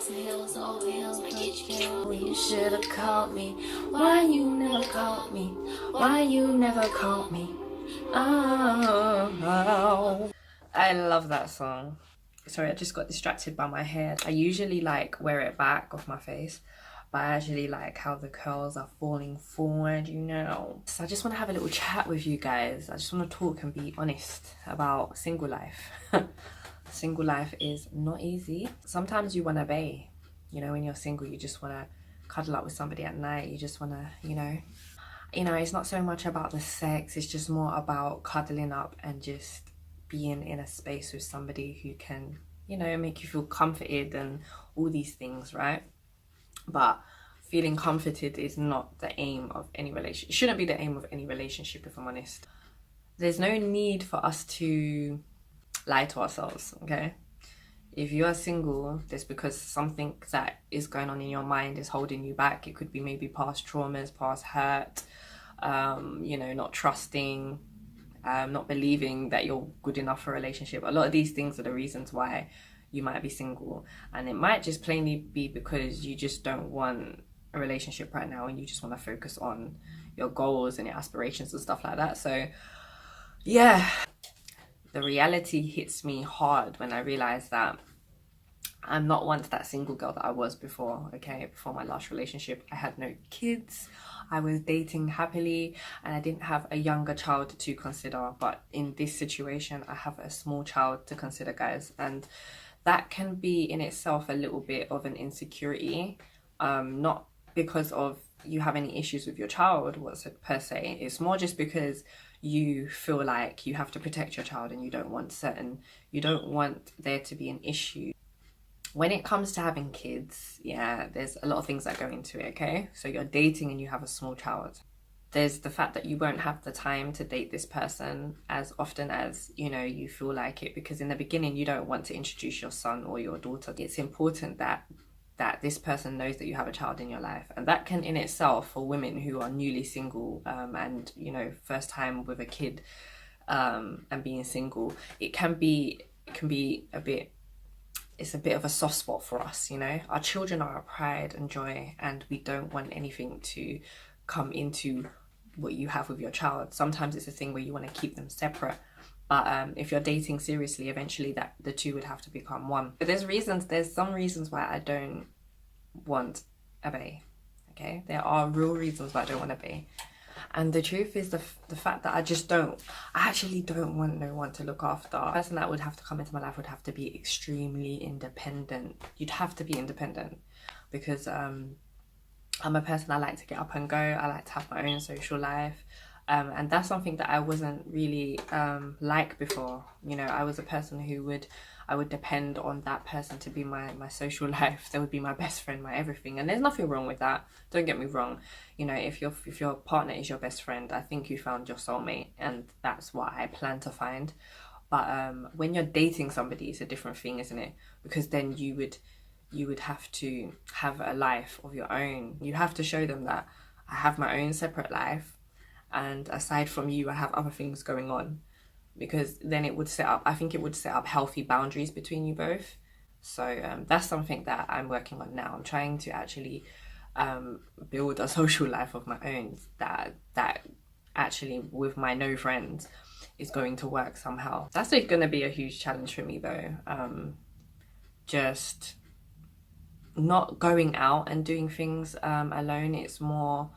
some hills, oh hills, might get you killed. You should have called me. Why you never called me? Why you never called me? Oh. I love that song. Sorry, I just got distracted by my hair. I usually like wear it back off my face, but I actually like how the curls are falling forward, you know. So I just want to have a little chat with you guys. I just want to talk and be honest about single life. Single life is not easy. Sometimes you want to bae. You know, when you're single, you just want to cuddle up with somebody at night. You just want to, you know, it's not so much about the sex. It's just more about cuddling up and just being in a space with somebody who can, you know, make you feel comforted and all these things, right? But feeling comforted is not the aim of any relationship. It shouldn't be the aim of any relationship, if I'm honest. There's no need for us to lie to ourselves, okay? If you are single, that's because something that is going on in your mind is holding you back. It could be maybe past traumas, past hurt, you know, not trusting, not believing that you're good enough for a relationship. A lot of these things are the reasons why you might be single, and it might just plainly be because you just don't want a relationship right now and you just want to focus on your goals and your aspirations and stuff like that. So yeah, the reality hits me hard when I realize that I'm not once that single girl that I was before, okay? Before my last relationship, I had no kids. I was dating happily and I didn't have a younger child to consider. But in this situation, I have a small child to consider, guys. And that can be in itself a little bit of an insecurity. Not because of you have any issues with your child per se. It's more just because you feel like you have to protect your child and you don't want there to be an issue. When it comes to having kids, yeah, there's a lot of things that go into it, okay? So you're dating and you have a small child. There's the fact that you won't have the time to date this person as often as, you know, you feel like it, because in the beginning you don't want to introduce your son or your daughter. It's important that this person knows that you have a child in your life, and that can in itself, for women who are newly single and, you know, first time with a kid and being single, it can be a bit, it's a bit of a soft spot for us, you know. Our children are our pride and joy, and we don't want anything to come into what you have with your child. Sometimes it's a thing where you want to keep them separate, but if you're dating seriously, eventually that the two would have to become one. But there's some reasons why I don't want a bae, okay? There are real reasons why I don't want a bae. And the truth is the fact that I actually don't want no one to look after. The person that would have to come into my life would have to be extremely independent. You'd have to be independent, because I'm a person, I like to get up and go. I like to have my own social life. And that's something that I wasn't really like before. You know, I was a person who I would depend on that person to be my social life. They would be my best friend, my everything. And there's nothing wrong with that. Don't get me wrong. You know, if your partner is your best friend, I think you found your soulmate, and that's what I plan to find. But when you're dating somebody, it's a different thing, isn't it? Because then you would have to have a life of your own. You have to show them that I have my own separate life, and aside from you, I have other things going on. Because then it would set up healthy boundaries between you both. So that's something that I'm working on now. I'm trying to actually build a social life of my own that actually, with my no friends, is going to work somehow. That's going to be a huge challenge for me though. Just not going out and doing things alone. It's more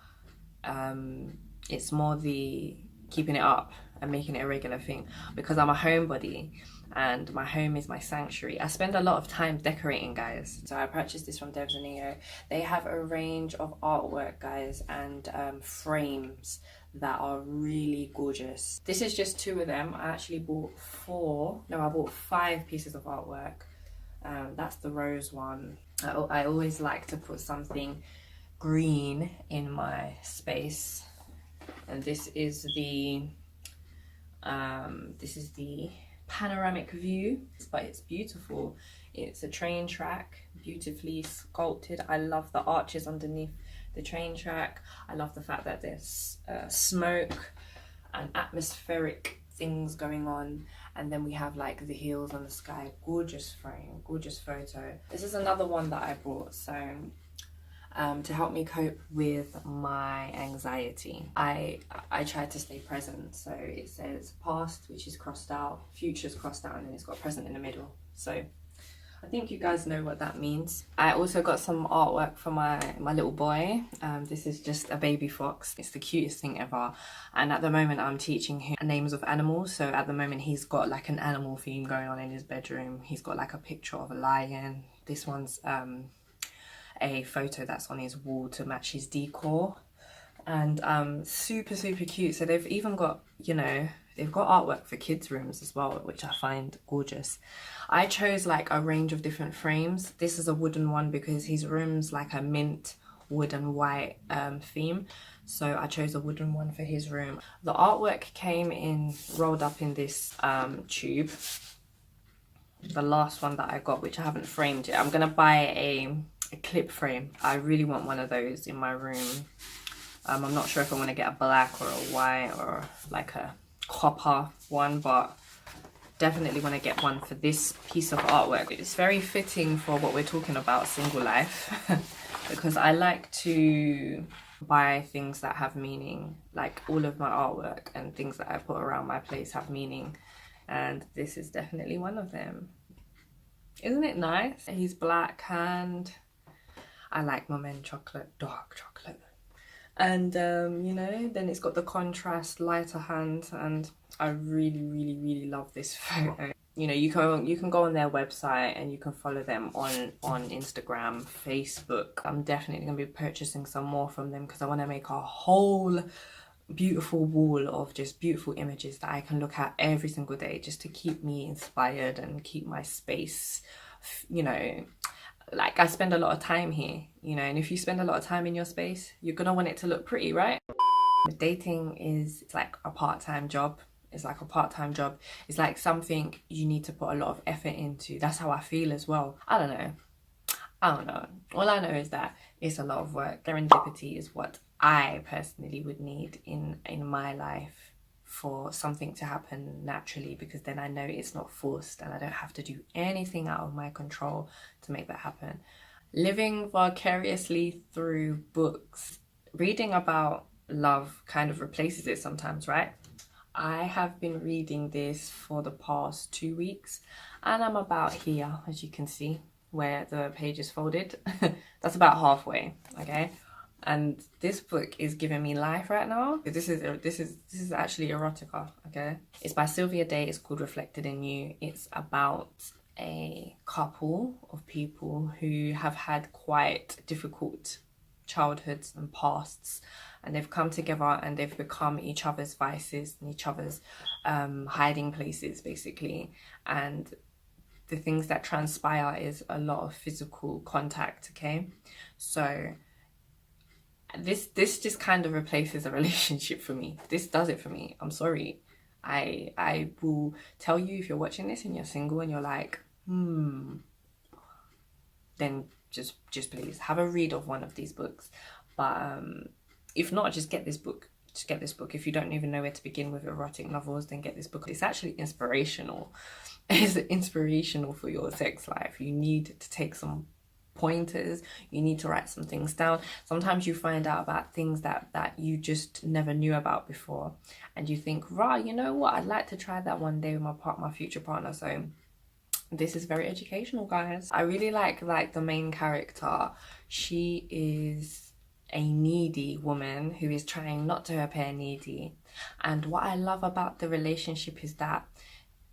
the keeping it up and making it a regular thing, because I'm a homebody and my home is my sanctuary. I spend a lot of time decorating, guys. So I purchased this from Devs and EO. They have a range of artwork, guys, and frames that are really gorgeous. This is just 2 of them. I actually bought 5 pieces of artwork. That's the rose one. I always like to put something green in my space, and this is the panoramic view, but it's beautiful. It's a train track, beautifully sculpted. I love the arches underneath the train track. I love the fact that there's smoke and atmospheric things going on, and then we have like the hills and the sky. Gorgeous frame, gorgeous photo. This is another one that I brought, so to help me cope with my anxiety. I try to stay present, so it says past, which is crossed out, future's crossed out, and then it's got present in the middle. So I think you guys know what that means. I also got some artwork for my little boy. This is just a baby fox. It's the cutest thing ever. And at the moment I'm teaching him names of animals. So at the moment he's got like an animal theme going on in his bedroom. He's got like a picture of a lion. This one's a photo that's on his wall to match his decor. And super cute. So they've even got, you know, they've got artwork for kids' rooms as well, which I find gorgeous. I chose like a range of different frames. This is a wooden one because his room's like a mint wood and white theme. So I chose a wooden one for his room. The artwork came in rolled up in this tube. The last one that I got, which I haven't framed yet. I'm gonna buy a clip frame. I really want one of those in my room. I'm not sure if I want to get a black or a white or like a copper one, but definitely want to get one for this piece of artwork. It's very fitting for what we're talking about, single life, because I like to buy things that have meaning. Like all of my artwork and things that I put around my place have meaning, and this is definitely one of them. Isn't it nice? He's black and I like my men chocolate, dark chocolate. And you know, then it's got the contrast lighter hand, and I really love this photo. You know, you can go on their website and you can follow them on Instagram, Facebook. I'm definitely gonna be purchasing some more from them because I want to make a whole beautiful wall of just beautiful images that I can look at every single day, just to keep me inspired and keep my space, you know. Like, I spend a lot of time here, you know, and if you spend a lot of time in your space, you're gonna want it to look pretty, right? Dating is, it's like a part-time job. It's like a part-time job. It's like something you need to put a lot of effort into. That's how I feel as well. I don't know. All I know is that it's a lot of work. Serendipity is what I personally would need in my life for something to happen naturally, because then I know it's not forced and I don't have to do anything out of my control to make that happen. Living vicariously through books. Reading about love kind of replaces it sometimes, right? I have been reading this for the past 2 weeks and I'm about here, as you can see, where the page is folded. That's about halfway, okay? And this book is giving me life right now. This is actually erotica, okay? It's by Sylvia Day. It's called Reflected in You. It's about a couple of people who have had quite difficult childhoods and pasts, and they've come together and they've become each other's vices and each other's hiding places, basically. And the things that transpire is a lot of physical contact, okay? So this just kind of replaces a relationship for me. This does it for me. I'm sorry. I will tell you, if you're watching this and you're single and you're like, then just please have a read of one of these books. But if not, just get this book. Just get this book. If you don't even know where to begin with erotic novels, then get this book. It's actually inspirational. It's inspirational for your sex life. You need to take some pointers. You need to write some things down. Sometimes you find out about things that you just never knew about before, and you think, right, you know what, I'd like to try that one day with my future partner. So this is very educational, guys. I really like the main character. She is a needy woman who is trying not to appear needy, and what I love about the relationship is that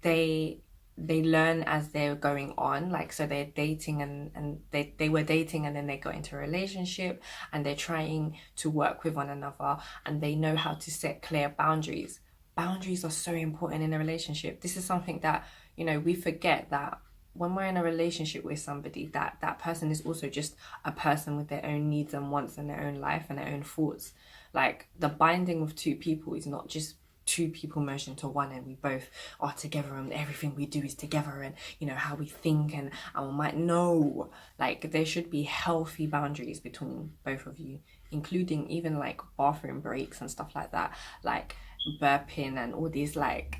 they learn as they're going on. Like, so they're dating and they were dating and then they got into a relationship and they're trying to work with one another, and they know how to set clear boundaries. Boundaries are so important in a relationship. This is something that, you know, we forget, that when we're in a relationship with somebody, that person is also just a person with their own needs and wants and their own life and their own thoughts. Like, the binding of two people is not just two people merged into one and we both are together and everything we do is together, and you know how we think and we might know. Like, there should be healthy boundaries between both of you, including even like bathroom breaks and stuff like that, like burping and all these like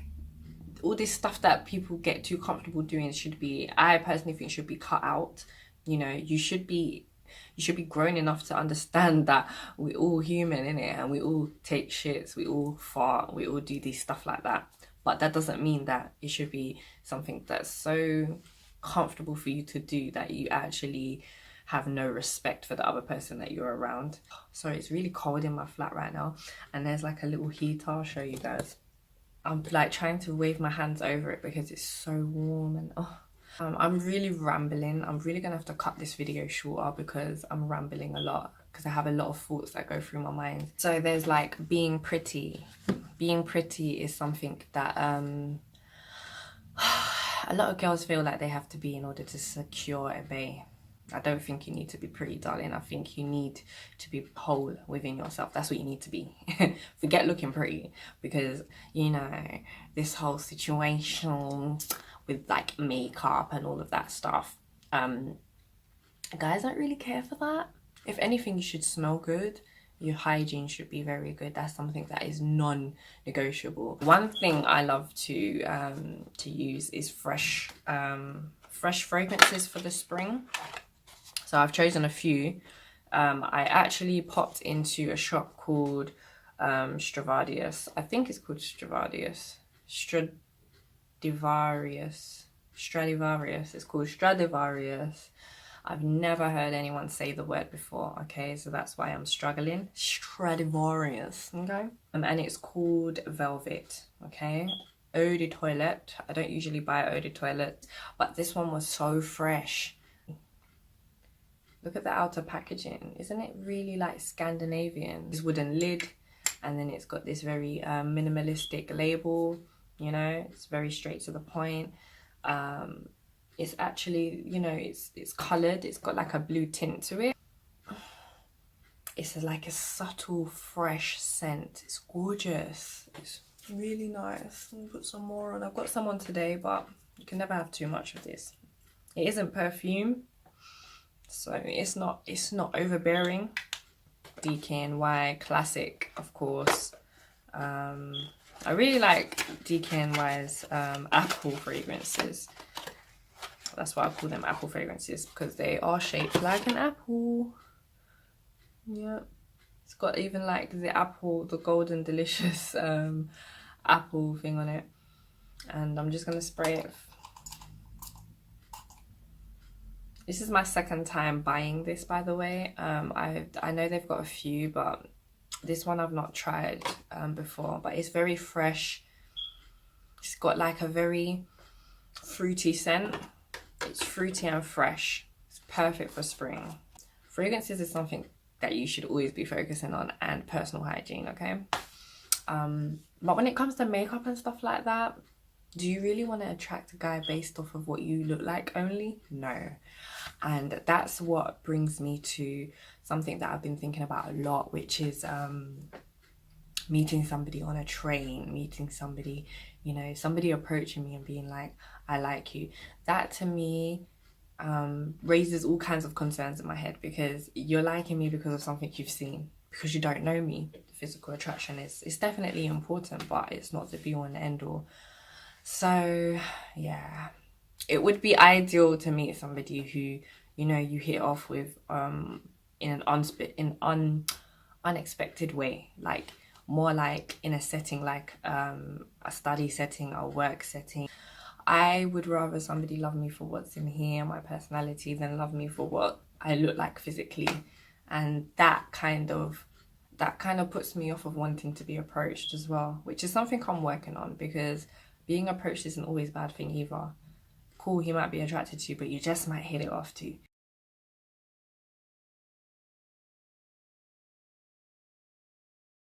all this stuff that people get too comfortable doing should be, I personally think, should be cut out. You know, you should be grown enough to understand that we're all human, innit? And we all take shits, we all fart, we all do these stuff like that. But that doesn't mean that it should be something that's so comfortable for you to do that you actually have no respect for the other person that you're around. Sorry, it's really cold in my flat right now, and there's like a little heater. I'll show you guys. I'm like trying to wave my hands over it because it's so warm, and I'm really rambling. I'm really gonna have to cut this video shorter because I'm rambling a lot, because I have a lot of thoughts that go through my mind. So there's like being pretty. Being pretty is something that a lot of girls feel like they have to be in order to secure a bae. I don't think you need to be pretty, darling. I think you need to be whole within yourself. That's what you need to be. Forget looking pretty, because, you know, this whole situation with like makeup and all of that stuff, guys don't really care for that. If anything, you should smell good. Your hygiene should be very good. That's something that is non-negotiable. One thing I love to use is fresh fragrances for the spring. So I've chosen a few. I actually popped into a shop called Stradivarius. I think it's called Stradivarius. Stradivarius. It's called Stradivarius. I've never heard anyone say the word before, okay? So that's why I'm struggling. Stradivarius, okay? And it's called Velvet, okay? Eau de toilette. I don't usually buy eau de toilette, but this one was so fresh. Look at the outer packaging. Isn't it really like Scandinavian? This wooden lid, and then it's got this very minimalistic label, you know? It's very straight to the point. It's actually, you know, it's coloured. It's got like a blue tint to it. It's like a subtle, fresh scent. It's gorgeous. It's really nice. Let me put some more on. I've got some on today, but you can never have too much of this. It isn't perfume, so it's not overbearing. DKNY classic, of course. I really like DKNY's apple fragrances. That's why I call them apple fragrances, because they are shaped like an apple. Yeah, it's got even like the apple, the golden delicious apple thing on it. And I'm just gonna spray it. This is my second time buying this, by the way. I know they've got a few, but this one I've not tried before. But it's very fresh. It's got like a very fruity scent. It's fruity and fresh. It's perfect for spring. Fragrances is something that you should always be focusing on, and personal hygiene, okay? But when it comes to makeup and stuff like that, do you really want to attract a guy based off of what you look like only? No. And that's what brings me to something that I've been thinking about a lot, which is meeting somebody on a train, meeting somebody, you know, somebody approaching me and being like, I like you. That to me raises all kinds of concerns in my head, because you're liking me because of something you've seen, because you don't know me. Physical attraction is definitely important, but it's not the be all and end all. So yeah, it would be ideal to meet somebody who, you know, you hit off with in an unexpected way, like more like in a setting like a study setting or work setting. I would rather somebody love me for what's in here, my personality, than love me for what I look like physically. And that kind of puts me off of wanting to be approached as well, which is something I'm working on, because being approached isn't always a bad thing either. Cool, he might be attracted to you, but you just might hit it off too.